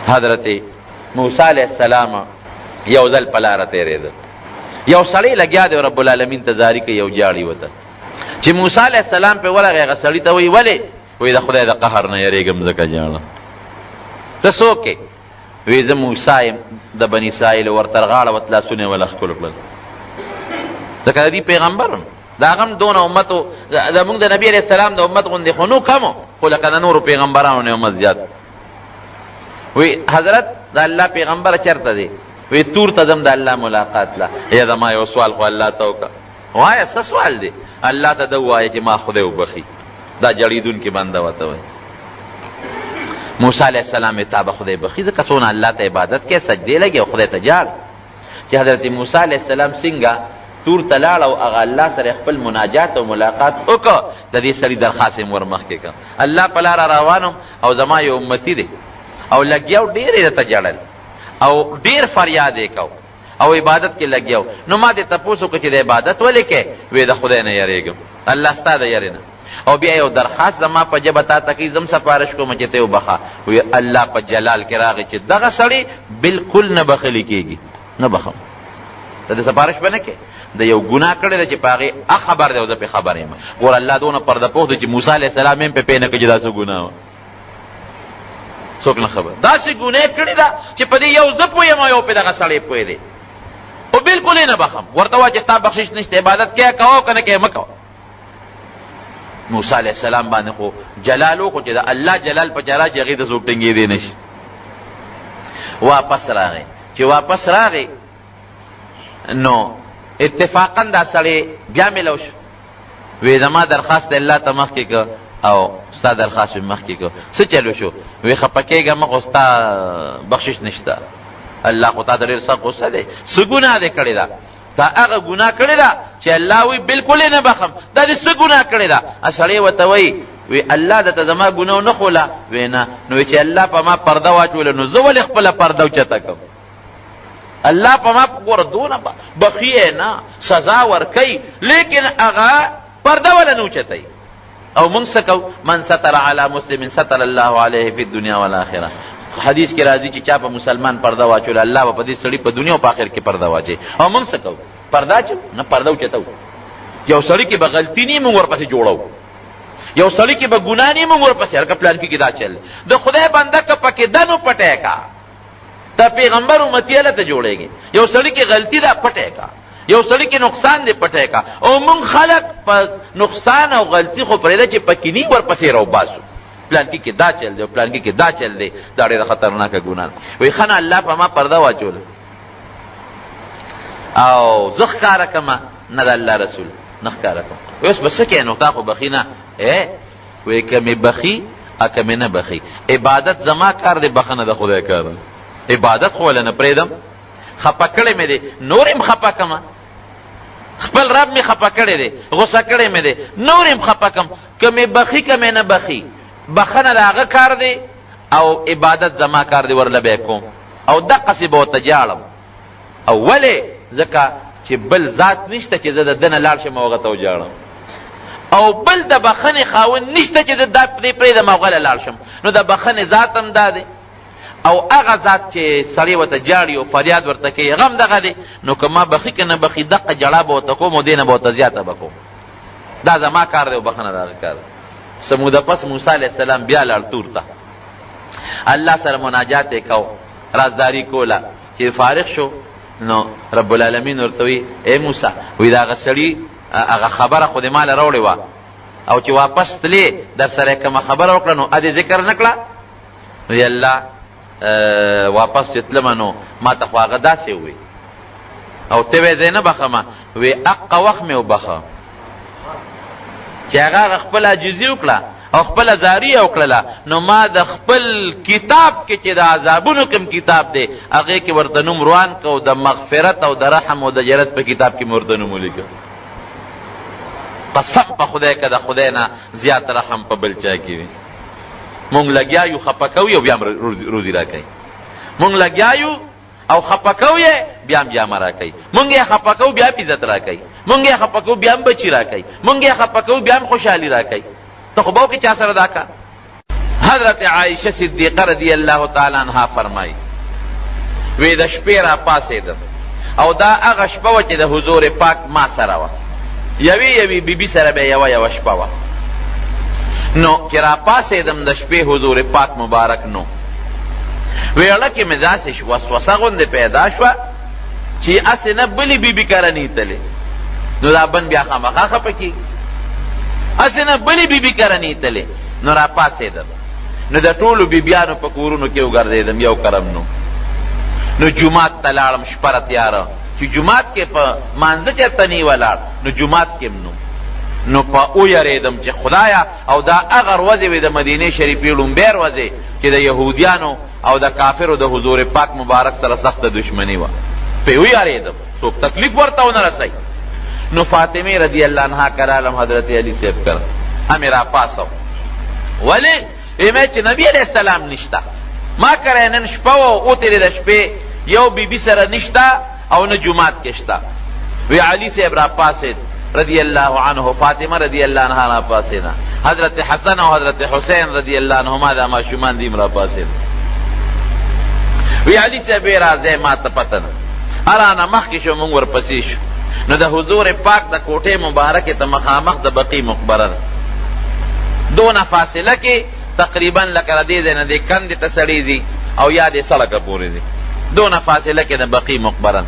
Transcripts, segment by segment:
حضرت موسی علیہ السلام یو ځل په لاره تېرېده، یو سړی لګیا دی رب العالمین ته زاري کوي، یو جاړي وته چې موسی علیہ السلام پې ورغی، هغه سړي ته وایي ولې؟ وایي د خدای د قهر نه یېرېږم ځکه جاړه. ته څوک یې؟ وایي زه موسی یم د بني اسرائیل. ورته غاړه وت لاسونه یې وله ښکل کړل، ځکه د دې پیغمبر د هغه هم دونه امتو زمونږ د نبي علیه السلام د امت غوندې خو نو کم، خو لکه د نورو پیغمبرانو نه امت زیات. وی حضرت د الله پیغمبر چرته دی؟ وی تور ته ځم د الله ملاقات لا. یا زما یو سوال خو الله ته وکړه. وایه څه سوال دی؟ الله ته ده ووایه چې ما خدای وبخي، دا جړېدونکې بنده ورته وایي. موسی علیه السلام تا به خدای بخي، ځکه څونه الله ته عبادت کې سجدې لګي او خدای ته جاړ. چې حضرت موسی علیه السلام څنګه تور ته لاړ او هغه الله سره خپل مناجات او ملاقات وکړه، د دې سړي درخواست یې ور مخکې کړه. الله په لاره روانم او زما یو امتي دی او لګیاو ډېر یې درته جړل او ډېر فریاد یې کو او عبادت کې لګیاو. نو ما دې تپوس وکړه چې د عبادت ولې کې؟ وی د خدای نه یېرېږم، الله ستا د یېرې نه. او بیا یو درخواست زما په ژبه تا ته کوي، زم سفارش کوم چې ته وبخه. وی الله په جلال کې راغی چې دغه سړی بلکل نه بخلی کېږي، نه بخم. ته د سفارش به نه کې، د یو ګناه کړی دی چې په هغې خبر دی او زه پې خبر یم. ګوره الله دونه پرده پوخ دی چې موسی علیه السلام هم پې پوه نه کړي چې دا څه ګناه وه، څوک نه خبر. داسې ګناه کړې ده چې په دې یو زه پوه یم او یو پې دغه سړی پوه دی، خو بلکل یې نه بخم. ورته وایه چې ستا بخشش نشته، عبادت کې کوه که نه کې مه کوه. موسی علیه السلام باندې خو جلال وکړو چې د الله جلال په چا راشي هغې ته څوک ټینګېدی نه شي. واپس راغی. چې واپس راغی نو اتفاقا دا سړی بیا میلو شو. وی زما درخواست الله ته مخکې که او ستا درخواست مې مخکې که، څه چلو شو؟ وی خفه کېږه مه، خو ستا بخشش نشته، الله خو تا ته ډېر سخت غصه دی. څه ګناه دې کړې ده؟ دا هغه ګناه کړې ده چې الله وی بلکل یې نه بخم. دا دې څه ګناه کړې ده؟ سړی ورته وایي وی الله درته زما ګناه نه خوله. وی نه. نو چې الله په ما پرده واچوله نو زه ولې خپله پرده اوچته کړم؟ الله په ما ګوره دونه بخي نه سزا ورکوي، لیکن هغه پرده وله نه اوچتوي. او موږ څه کوو؟ من ستر علی مسلم ستر الله علیه فی الدنیا والآخره. حدیث کې راځي چې چا په مسلمان پرده واچوله الله به په دې سړي په دنیا او په آخر کې پرده واچوي. او موږ څه کوو؟ پرده اچوو نه، پرده اوچتوو. یو سړي کې به غلطي نه موږ ورپسې جوړوو، یو سړي کې به ګناه نه موږ ورپسې هلکه پلان کې دا چل. د خدای بنده که پکې ده نو پټی کا، دا پیغمبر امتی الله ته جوړېږي. یو سړي کې غلطي ده پټی کا، یو سړي کې نقصان دی پټی کا. او موږ خلق په نقصان او غلطي خو پرېږده چې پکې نی ورپسې راوباسو، پلان کې دا چل دی، پلان کې دا چل دی، دا ډېره خطرناکه ګناه. وایي ښه نه الله په ما پرده واچوله او زه ښکاره کړمه، نه د الله رسول نه ښکاره کړم. اوس به څه کوې؟ نو تا خو بخي نه. وایي که مې بخي او که مې نه بخي، عبادت زما کار دی، بخښنه د خدای کار دی. عبادت خو وله نه پرېږدم، خفه کړی مې دی، نور یم خفه کړمه. خپل رب مې خفه کړی دی، غصه کړی مې دی، نور یم خفه کړم. که مې بخي که مې نه بخي، بخښنه د هغه کار دی او عبادت زما کار دی، ورله به یې کوم او دقسې به ورته جاړم. او ولې؟ ځکه چې بل ذات نشته چې زه د ده نه لاړ شم او هغه ته وجاړم، او بل د بخښنې خاوند نشته چې د دا پرېږدم او هغه له لاړ شم. نو د بخښنې ذات هم دا دی او هغه ذات چې سړی ورته جاړي او فریاد ورته کوي هغه هم دغه دی. نو که ما بخي که نه بخي دقه جړا به ورته کوم او دې نه به ورته زیاته به کوم. دا زما کار دی او بخښنه د هغه کار دی. څه موده پس موسی علیه السلام بیا لاړ تور ته، الله سره مناجات یې کو، رازداري کوله. چې فارغ شو نو رب العالمین ورته وی ای موسی، وی د هغه سړي هغه خبره خو دې ماله راوړې وه او چې واپس تلې در سره یې کومه خبره وکړه نو ادې ذکر نه کړه. وی الله واپس چې تلمه نو ما ته خو هغه داسې ووی او ته وی زه نه بخمه. وی اقه وخت مې وبخه چې هغه خپل عاجزي وکړه او خپل زاری وکړله. نو ما د خپل کتاب کې چې د عذابونو کوم کتاب دی هغې کې ورته نوم روان کو، د مغفرت او د رحم او د جنت په کتاب کې مې ورته نوم ولیکه. قسم په خدای که د خدای نه زیات رحم په بل چا کې وي. مونږ لګیا یو خفه کوي او بیا روزي را کوي، مونږ لګیا یو او خفه کوي بیا هم جامه را کوي، مونږ یې خفه کوو بیا هم عزت را کوي، مونږ یې خفه کوو بیا هم بچي را کوي، مونږ یې خفه کوو بیا هم خوشحالي را کوي. ته خو به وکړې چا سره دا کار؟ حضرت عائشہ صدیقہ رضی اللہ تعالی عنہا فرمائی وی د شپې را پاسېدم او دا هغه شپه وه چې د حضور پاک ما سره وه، یوې بیبي سره به یوه شپه وه. نو چې را پاسېدم د شپې حضور پاک مبارک نو، ویړه کې مې داسې وسوسه غوندې پیدا شوه چې هسې نه بلې بیبي کره نیتلې، نو دا بن بیا خامخا خفه کېږي، هسې نه بلې بیبي کره نیتلې. نو را پاسېدم، نو د ټولو بیبیانو په کورونو کې وګرځېدم، یو کرم نو جومات ته لاړم شپه تیاره، چې جومات کې په مانځه چېرته نی ولاړ، نو جومات کې نو په ویرېدم چې خدایا، او دا هغه ورځې وې د مدینې شریفې لومبۍ ورځې چې د یهودیانو او د کافرو د حضور پاک مبارک سره سخته دشمني وه، پې ویرېدم څوک تکلیف ورته ونه رسوي. نو فاطمه رضی اللہ عنہا کرالم حضرت علی صاحب کر ہمیں را پاسو ولی ایمه چې نبی علیہ السلام نشتا، ما کرے نن شپه او تیرې د شپې یو بیبي سره نشتا او نه جمعات کې شتا. وی علی صاحب را پاسید رضی اللہ عنہ، فاطمه رضی اللہ عنہا را پاسینا، حضرت حسن او حضرت حسین رضی اللہ عنہما دا ماشومان دیم را پاسید. وی علی صاحب راځه ما ته پته نه، ارانا مخکې شو مونږ ورپسې شو، نو د حضور پاک د کوټې مبارکې ته مخامخ د بقی مقبره ده، دونه فاصله کې تقریبا لکه د دې ځای نه دې کندې ته سړی ځي او یا دې سړکه پورې ځي، دونه فاصله کې د بقی مقبره ده.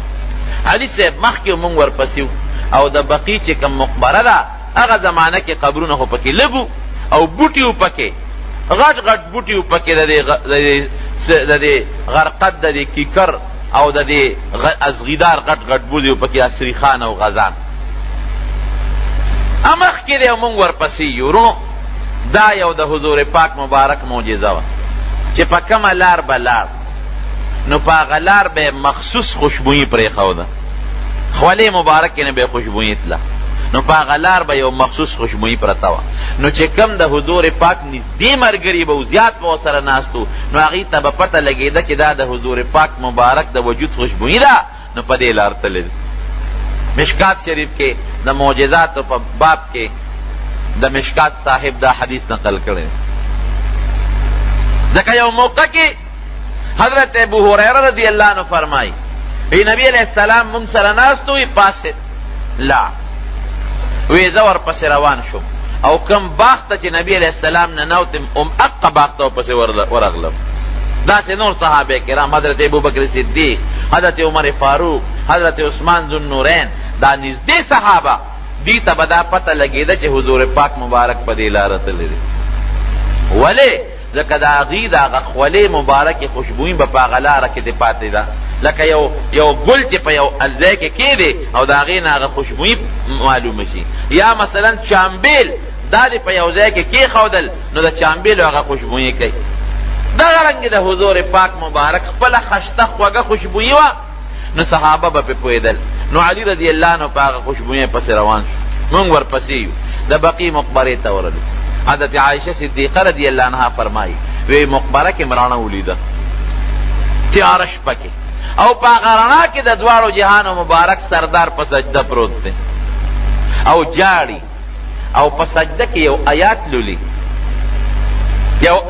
علي صاحب مخکې مونږ ورپسې او د بقی چې کوم مقبره ده هغه زمانه کې قبرونه خو پکې لږ او بوټي و پکې، غټ غټ بوټي و پکې د دې غرقد د دې کیکر او د دې ازغیدار غټ غټ بوزي پکې عصري خان او غزان. امخ کې دی مونږ ورپسې یو، دا یو د حضور پاک مبارک معجزه وه چې په کومه لار به لاړ نو په هغه لار به مخصوص خوشبویي پرېښوده، خولې مبارکې نه به خوشبویي تله، نو په هغه لار به یو مخصوص خوشبویي پرته وه. نو چې کم د حضور پاک نږدې ملګري به زیات به ورسره ناستو، نو هغې ته به پته لګېده چې دا د حضور پاک مبارک د وجود خوشبویي ده، نو په دې لار تللی. مشکات شریف کې د معجزاتو په باب کې د مشکات صاحب دا حدیث نقل کړی، ځکه یو موقع کې حضرت ابو هریره رضی اللہ عنہ فرمائی وی نبی علیہ السلام مونږ سره ناست وی پاسې لا وی زه ورپسې روان شوم او کم باغ ته چې نبی علیہ السلام نه نوتم اقا باغ ته ورپسې ورغلم. داسې نور صحابه کرام حضرت ابوبکر صدیق، حضرت عمر فاروق، حضرت عثمان ذو النورین، دا نږدې صحابه دی ته به دا پته لګېده چې حضور پاک مبارک په دې لاره تللی دی. ولې ځکه د هغې د هغه خولې مبارکې خوشبویي به په هغه لاره کې دې پاتې ده، لکه یو ګل چې په یو ځای کې کېدی او د هغې نه هغه خوشبویي معلومه شي، یا مثلا چامبیل دا دې په یو ځای کې کېښودل نو د چامبیلو هغه خوشبویي کوي. دغه رنګې د حضور پاک مبارک خپله خشته خوږه خوشبویي وه، نو صحابه به پې پوهېدل. نو علي رضی الله عنه په هغه خوشبویۍ پسې روان شو، مونږ ورپسې یو، د بقي مقبرې ته ورغلو. حضرت عائشہ صدیقه رضی الله عنها فرمایي وی مقبره کې مراڼه ولیده تیاره شپه کې، او په هغه رڼا کې د دواړو جهانو مبارک سردار په سجده پروت دی او جاړي، او په سجده کې یو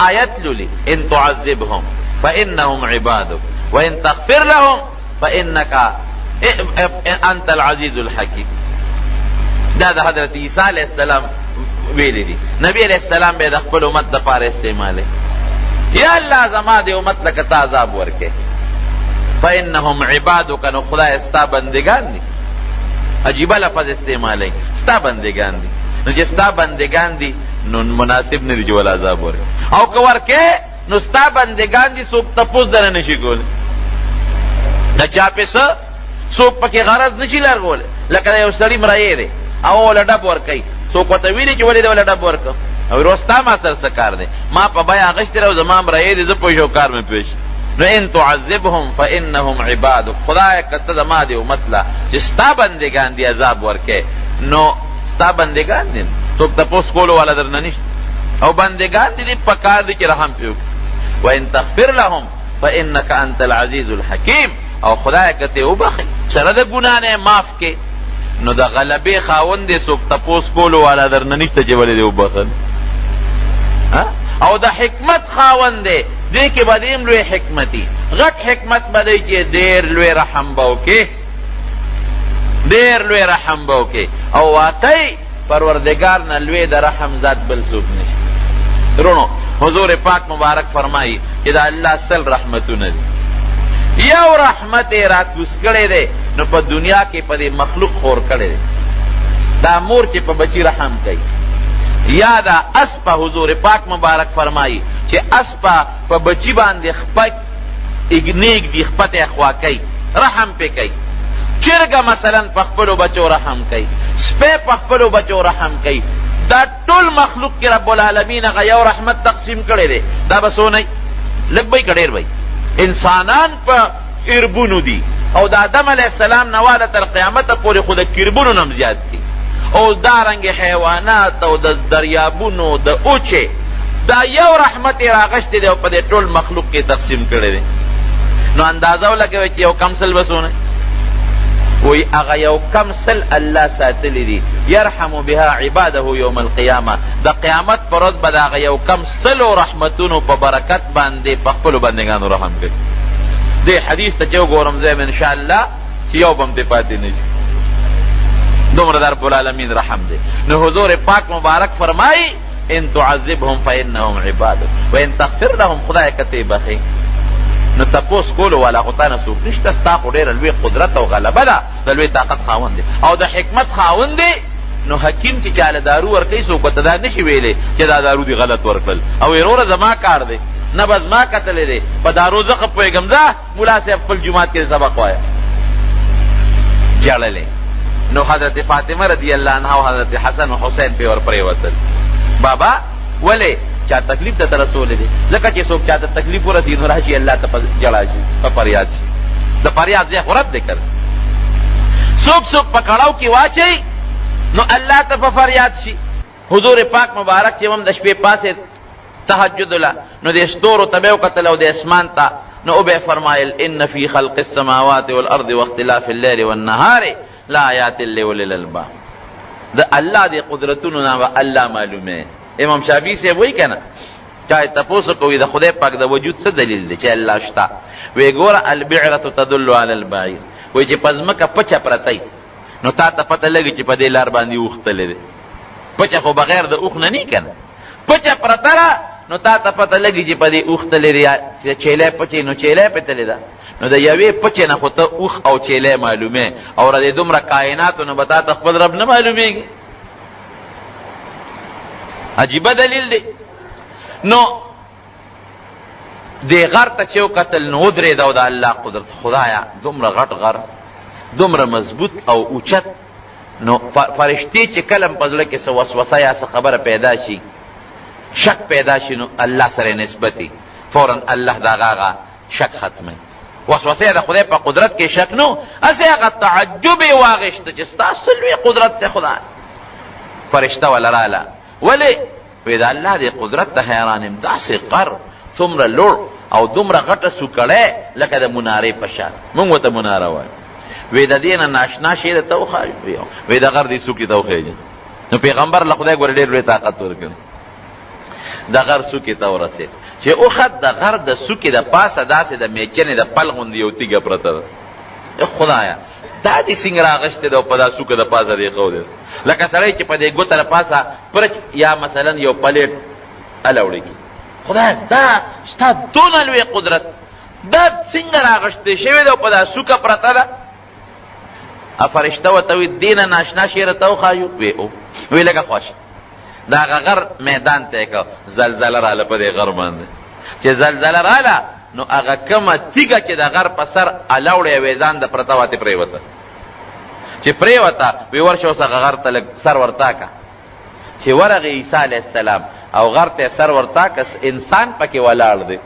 آیات لولي ان تعذبهم فانهم عبادك وان تغفر لهم فانك انت العزیز الحکیم. دا د حضرت عیسی علیہ السلام ویلی دی، نبی علیہ السلام به د خپل امت دپاره استعمالی، یا الله زما د امت لکه تا عذاب ورکې، فانهم عبادک، نو خدای ستا بندگان دي. عجیبه لفظ استعمالی، ستا بندگان دي، نو چې ستا بندگان دي نو مناسب نه دي چې ول عذاب ورکې، او که ورکې نو ستا بندگان دي څوک تپوس درنه نشي کولی، د چا پې څه څوک پکې غرض نشي لرغولی. لکه یو سړي مرایې دی او وله ډب ورکوي، څوک ورته ویلي چې ولې دی وله ډب ورکړه، او وروسته ستا ما سره څه کار دی، ما په بیه اخیستې او زما مرایې دی، زه پوه شو کار مې پوه شي. نو ان تعذبهم فانهم عبادک، خدای که ته زما د امت له چې ستا بندګان دي عذاب ورکې، نو ستا بندګان دي، څوک تپوس کولو والا درنه نشته، او بندګان دي په کار دي چې رحم پې وکړي. وان تغفر لهم فانک انت العزیز الحکیم، او خدای که ته وبخې سره د ګناه نه معاف کې، نو د غلبې خاوند دی، څوک تپوس کولو والا درنه نشته چې ولې دې وبخل. او د حکمت خاوند دی، دې کې به دیم لوی حکمتي غټ حکمت به دی چې ډېر لوی رحم به وکړي، ډېر لوی رحم به وکړي. او واقعي پروردګار نه لوی د رحم ذات بل څوک نشته. درونو حضور پاک مبارک فرمایي چې د الله سل رحمتونه دي، یو رحمت یې راتوس کړی دی نو په دنیا کې په دې مخلوق خور کړی دی. دا مور چې په بچی رحم کوي، یا دا اسپا حضور پاک مبارک فرمایي چې اسپا په بچی باندې خپک نیک دی خپت اخوا کوي، رحم پې کوي. چرګه مثلا په خپلو بچو رحم کوي، سپی په خپلو بچو رحم کوي. دا ټول مخلوق کې رب العالمین هغه یو رحمت تقسیم کړی دی. دا به څونه لږ به که ډېر به انسانان په اربونو دي، او د آدم علیه السلام نه واله تر قیامته پورې خو د کربونو نه هم زیات دي، او دارنګې حیوانات او د دریابونو د اوچې، دا یو رحمت یې راغشتی دی او په دې ټول مخلوق کې تقسیم کړی دی. نو اندازه ولګوئ چې یو کم سل به څونه وی اغا یو کم سل اللہ ساتلی دی یرحم بها عباده یوم القیامه. دا قیامت پر ورځ به د هغه یو کم سلو رحمتونو په برکت باندې په خپلو بندګانو رحم کوي. دې حدیث ته چې وګورم زه انشاءالله چې یو به هم دې پاتې نه شي، دومره د رب العالمین رحم دی. نو حضور پاک مبارک فرمایي ان تعذبهم فانهم عبادک وان تغفر لهم، خدای که ته بخي نو تپوس کولو والا خو تا نه څوک نشته، ستا خو ډېره لوی قدرت او غلبه ده، د لوی طاقت خاوند دی او د حکمت خاوند دی. نو حکیم چې چاله دارو ورکوي څوک به ته دا نشي ویلی چې دا دارو دي غلط ورکړل، او وروره زما کار دی نه به زما کتلی دی په دارو زه ښه پوهېږم، ځه ملا صاحب خپل جومات کې سبق وایه. جړلې نو حضرت فاطمه رضی الله عنها او حضرت حسن و حسین پې ور پرېوتل. بابا ولې چا تکلیف ته رسولی دی؟ ځکه چې څوک چاته تکلیف ورسي نو راشي الله ته په جړا شي، په فریاد شي. د فریاد ځای خو رد دی کړ. څوک په کړاو کې واچوي نو الله ته په فریاد شي. حضور پاک مبارک چې هم د شپې پاسې تهجد له نو د ستورو ته به یې وکتل او د اسمان ته، نو او به فرمایل ان فی خلق السماوات والارض واختلاف الليل والنهار لآیات لأولی الالباب. د الله د قدرتونو نه به الله معلومه. امام شافعی صاحب وایي که نه چاہے تپوسو کوي د خدای پاک د وجود څه دلیل دی چې الله شته؟ وی ګوره البعرة تدل علی البعیر، وی چې په ځمکه پچه پرتی نو تا ته پته لګي چې په دې لار باندې اوښ تللی دی. پچه خو بغیر د اوښ نه نی که نه، پچه پرته ده نو تا ته پته لګي چې په دې اوښ تللی دی، چې چیلی پچې نو چیلی پې تللی ده. نو د یوې پچې نه خو ته اوښ او چیلی معلومې، او د دومره کائناتو نه به تا ته خپل رب نه معلومېږي. عجیبه دلیل دی. نو دې غر ته چې وکتل نو ودرېده او د الله قدرت، خدایا دومره غټ غر، دومره مضبوط او اوچت. نو فرشتې چې کله په زړه کې څه وسوسه یا څه خبره پیدا شي، شک پیدا شي، نو الله سره نسبتي فورا الله د هغه شک ختموي. وسوسه د خدای په قدرت کې شک نو، هسې هغه تعجب یې واغېشته چې ستا څه لوی قدرت دی خدای. فرشته وله راله، ولې؟ وی د الله د قدرت ته حیران یم، داسې غر څومره لوړ او دومره غټه سوکړی لکه د منارې په شان، موږ ورته مناره وایو. وی د دې نه ناشنا شی درته وښایو، وی د غر دې څوکې ته وخېږي. نو پیغمبر له خدای ګورې ډېر لوی طاقت ورکړي. د غر څوکې ته ورسېد چې اوخت د غر د څوکې د پاسه داسې د میچنې د پل غوندې یو تیږه پرته ده. خدایا دا دې څنګه راغشتې ده او په دا څوکه د پاسه دې ښودې ده، لکه سړی چې په دې ګوته د پاسه پرچ یا مثلا یو پلیټ الاوړي کی. خدای دا ستا دونه لوی قدرت دا څنګه راغشتې شوې ده او په دا څوکه پرته ده؟ فرشته ورته وایي دې نه ناشنا شی راته وښایو؟ وی او وی لکه خوښ د هغه غر میدان ته یې کړه، زلزله راله په دې غر باندې. چې زلزله راله نو هغه کومه تیږه چې د غر په سر الاوړې وې ځان د پرته واتې پرېوته. چې پرېوته وی ورشه اوس هغه غر ته لږ سر ورتاکه. چې ورغی عیسی علیه السلام او غر ته سر ورتاکه، انسان پکې ولاړ دی،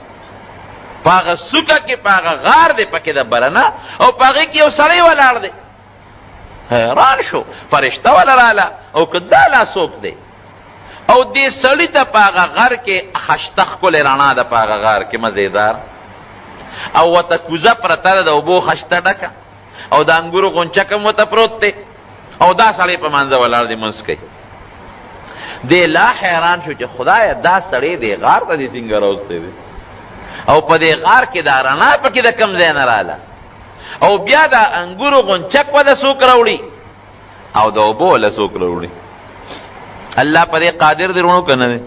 په هغه څوکه کې په هغه غار دی پکې د برنه، او په هغې کې یو سړی ولاړ دی. حیران شو، فرشته وله راله او که دا لا څوک دی؟ او دې سړي ته په هغه غر کې خشته ښکلې رڼا ده، په هغه غار کې مزېدار، او ورته کوزه پرته ده د اوبو خشته ډکه، او د انګورو غونچک هم ورته پروت دی، او دا سړی په منځه ولاړ دی، منځ کوي. دی لا حیران شو چې خدای دا سړی دی غار ته دې څنګه راوستی دی او په دې غار کې دا رڼا پکې د کم ځای نه راله او بیا دا انګورو غونچک وله څوک راوړي او د اوبو وله څوک راوړي الله په دې قادر دی رونو که نه دی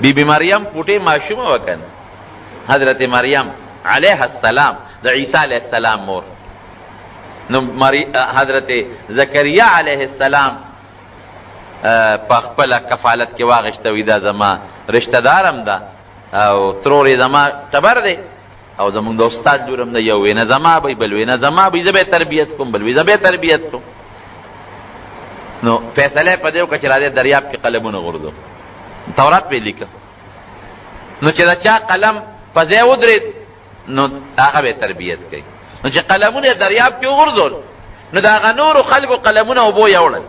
بی بی مریم پوټې ماشومه وه که نه حضرت مریم علیه السلام د عیسی علیه السلام مور نو حضرت زکریا علیه السلام په خپله کفالت کې واغېشته وي دا زما رشته دارم ده او ترور یې زما ټبر دی او زمونږ د استاد لور هم ده یو وینه زما به بل وینه زما به زه به تربیت کوم بل وی زه به تربیت کوم نو فیصله په دې وکړه چې راځه دریاب کې قلمونه غورځو تورات به لیکه نو چې د چا قلم په ځای ودرېد نو هغه به تربیت کوي نو چې قلمونه دریاب کې وغورځول نو د هغه نورو خلکو قلمونه اوبو یوړل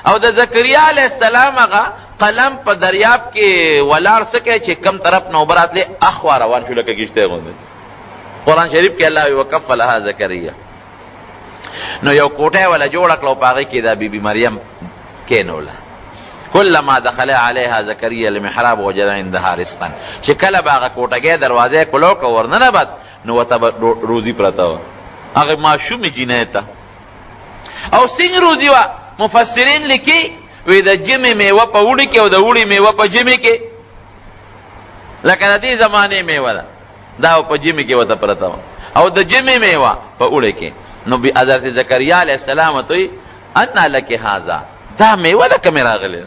او د زکریا علیه السلام هغه قلم په دریاب کې ولاړ څه کوي چې کم طرف نه اوبه راتلې اخوا روان شو لکه کښتۍ غوندې قرآن شریف کې الله وکفلها زکریا نو یو کوټه ولا جوړه کړه او په هغې کې دا بی بی مریم کېنوله کلما دخل علیها زکریا المحراب وجد عندها رزقا چې کله به هغه کوټګۍ دروازه یې کلو که ورننبت نو ورته به روزي پرته وه هغې ماشومې جینۍ ته او څنګه روزي وه مفسرین لیکي وی د جمې میوه په اوړي کې او د اوړي میوه په جمې کې لکه د دې زمانې میوه ده دا په جمې کې ورته پرته وه او د جمې میوه په اوړي کې نو حضرت زکریا علیه السلام ورته وی انا لک هذا دا میوه ده که مې راغلې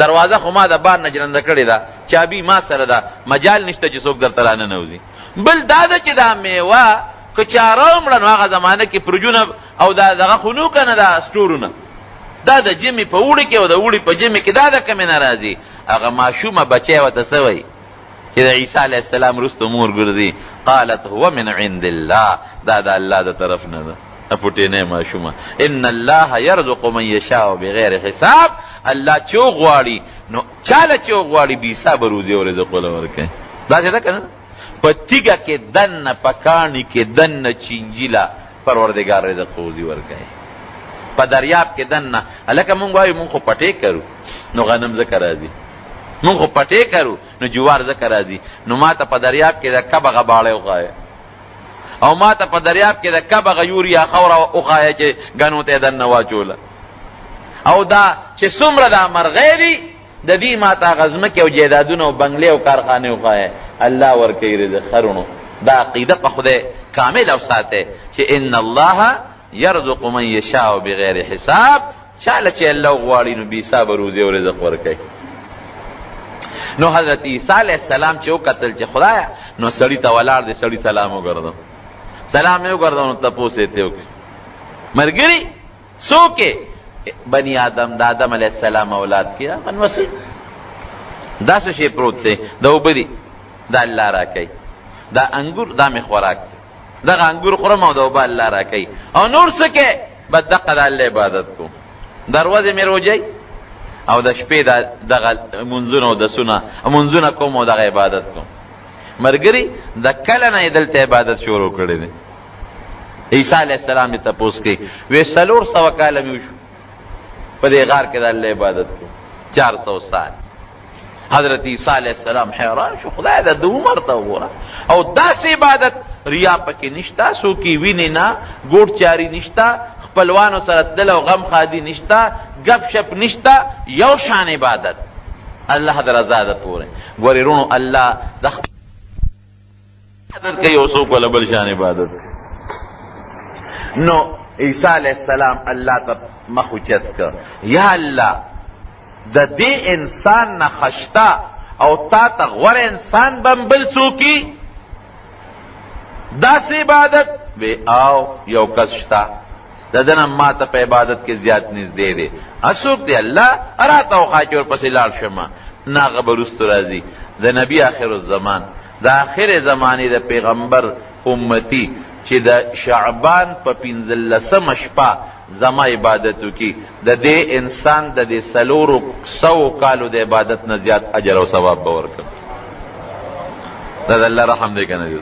دروازه خو ما د بار نه جرنده کړې ده چابي ما سره ده مجال نشته چې څوک درته راننوځي بل دا ده چې دا میوه که چا راومړه نو هغه زمانه کې پرجونه او دغه خو نو که نه دا سټورونه دا د جمې په اوړي کې او د اوړي په جمې کې دا د کمې نه راځي هغه ماشومه بچی ورته څه وایي چې د عیسی علیه السلام وروسته مور ګرځي قالت هو من عند الله دا د الله د طرف نه ده پټینه ماشومه ان الله يرزق من يشاء بغیر حساب الله چې غواړي نو چاله چې غواړي بې حسابه روزي او رزق وله ورکوي داسې ده که نه په تیږه کې دننه په کاڼي کې دننه چینجیله پروردګار رزق روزي ورکوي په دریاب کې دننه هلکه مونږ وایو مونږ خو پټې کرو نو غنم ځکه راځي مونږ خو پټې کرو نو جوار ځکه راځي نو ما ته په دریاب کې د کبه غباړی وښایه او ما ته په دریاب کې د کبه غیوریا خوره وښایه چې ګنو ته یې دننه واچوله او دا چې څومره دا مرغۍ دي د دې ما ته هغه ځمکې او جیدادونه او بنګلې او کارخانې وښایه الله ورکوي رزق خرونو دا عقیده په خدای کامل او ساته چې ان الله يرزق من يشاء بغیر حساب چاله چې الله غواړي نو بې حسابه روزي او رزق ورکوي نو حضرت عیسی علیه السلام چې وکتل چې خدایه نو سړي ته ولاړ دی سړي سلام وګرځو سلام یې وګرځو نو تپوس یې ترې وکړي ملګري څوک بني آدم د آدم علیه السلام اولاد کې هغه نوسي دا څه شی پروت دی د اوبه دي دا الله راکوي دا انګور دا مې خوراک دی دغه انګور خورم او د اوبه الله راکوي او نور څه کې بس دقه د الله عبادت کوم د ورځې مې روژئ او د شپې دغه منځونه او دسونه منځونه کوم او دغه عبادت کوم ملګري د کله نه یې دلته عبادت شروع کړی دی عیسی علیه السلام یې تپوس کوي وی 400 کاله مې وشو په دې غار کې د الله عبادت کوم 400 سال حضرت عیسی علیه السلام حیران شو خدای د عمر ته وګوره او داسې عبادت ریا پکې نشته څوک یې ویني نه ګوډ چاري نشته خپلوانو سره تلل او غم خادي نشته گپ شپ نشته یو شان عبادت الله د رضا ده پورې ګورې رونو الله د عبادت کوي او څوک وله بل شان عبادت نو عیسی علیه السلام الله ته مخ اوچت کړ یا الله د دې انسان نه خشته او تا ته غوره انسان به بل څوکي داسې عبادت وی او یو کس شته د ده نه ما ته په عبادت کې زیات نږدې دی څوک دی الله راته وښایه چې ورپسې لاړ شمه نه هغه به وروستو راځي د نبي آخر الزمان د آخر زمانې د پیغمبر امتی چې د شعبان په 15 شپه زما عبادت وکړي د دې انسان د دې 400 کالو د عبادت نه زیات اجر او ثواب به ورکړم دا د الله رحم دی که نه دی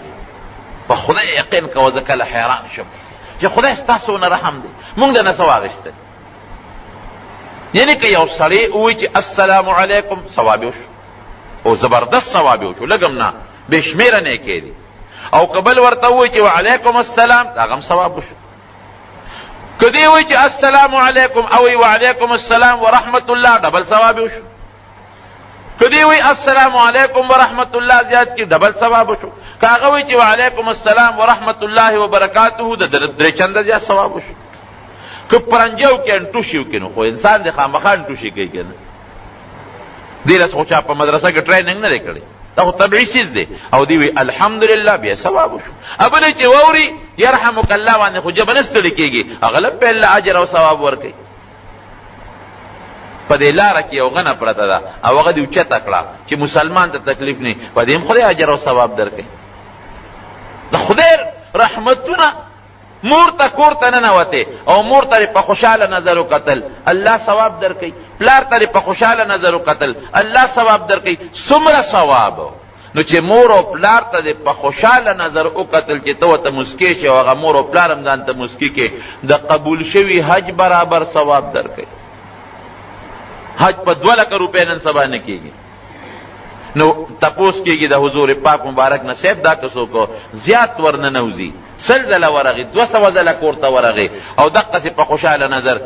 په خدای یقین کوه زه کله حیران شم چې خدای ستاسو نه رحم دی مونږ د نه څه واغېشته یعنی که یو سړی ووایي چې السلام علیکم ثواب وشو او زبردست ثواب وشو لږم نه بې شمېره نیکۍ دي او که بل ورته ووایي چې وعلیکم السلام د هغه هم ثواب وشو که دی ووایي چې السلام علیکم او وی وعلیکم السلام ورحمت الله ډبل ثواب وشو که دی وی السلام علیکم ورحمت الله زیات کی ډبل ثواب وشو که هغه وی چې وعلیکم السلام ورحمت الله وبرکاته د درې چنده زیات ثواب وشو که پرنجو کې انټوشي وکړي نو خو انسان د خامخا انټوشي کوي که نه دې رس خو چا په مدرسه کې ټریننګ نه دی کړی دا خو طبیعي چیز دی او دی وی الحمدلله بیا ثواب وشو ابل چې واوري یرحمک الله باندې خو جبه نه ستړي کېږي هغه له په الله اجر او ثواب ورکوي په دې لاره کې یو غنه پرته ده او هغه دې اوچته کړه چې مسلمان ته تکلیف نه په دې هم خدای اجر او ثواب درکوي د خدای رحمتونه مور ته کور ته ننوتې او مور ته په خوشحاله نظر وکتل الله ثواب درکوي پلار ته په خوشحاله نظر وکتل الله ثواب درکوي څومره ثواب نو چې مور او پلار ته په خوشحاله نظر وکتل چې ته ورته مسکې شي او هغه مور او پلار هم ځان ته مسکي کې د قبول شوي حج برابر ثواب درکوي حج په 2 لک روپۍ نن سبا نه کېږي نو تپوس کېږي د حضور پاک مبارک نه صاحب دا که څوک زیات ورننوځي 100 ځله ورغی 200 ځله کور ته ورغی او دقسې په خوشحاله نظر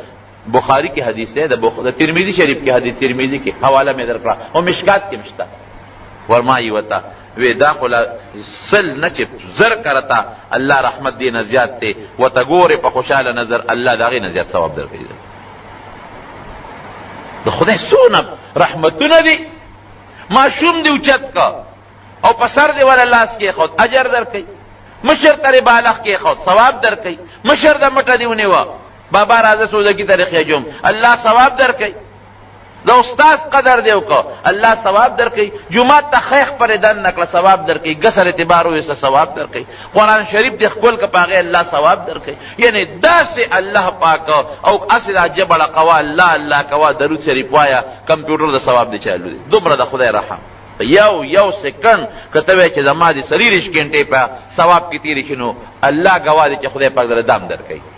بخاری کی حدیث ہے د ترمذی شریف کی حدیث ترمذی کی حوالہ میں درکړه او مشکات کې مشتا ورمایي وتا وی دا خلا سل نچ زر کرتا الله رحمت دی نه زیات ته وتا ګوره په خوشاله نظر الله داغه نه زیات ثواب درکړي د خدای سونه رحمتونه دی معشوم دی اوچت کا او پسر دی ول الله اس کې خود اجر درکړي مشر تر بالغ کې خود ثواب درکړي مشر د مټه دیونه وا بابا راځه سوده کی طریقې جوم الله ثواب درکړي د استاد قدر دیو کو الله ثواب درکړي جمعه ته خیخ پر دن نکله ثواب درکړي غسل اعتبار وې ثواب درکړي قران شریف د خپل کا پاغه الله ثواب درکړي یعنی داسې الله پاک او اصل عجب القوا الله الله کوا درود شریف وایا کمپیوټر د ثواب دی چالو دی دومره د خدای رحم یو سکند کته چې زما دي سریرش کینټه په ثواب کې تیری شنو الله گواه دی چې خدای پاک در دام درکړي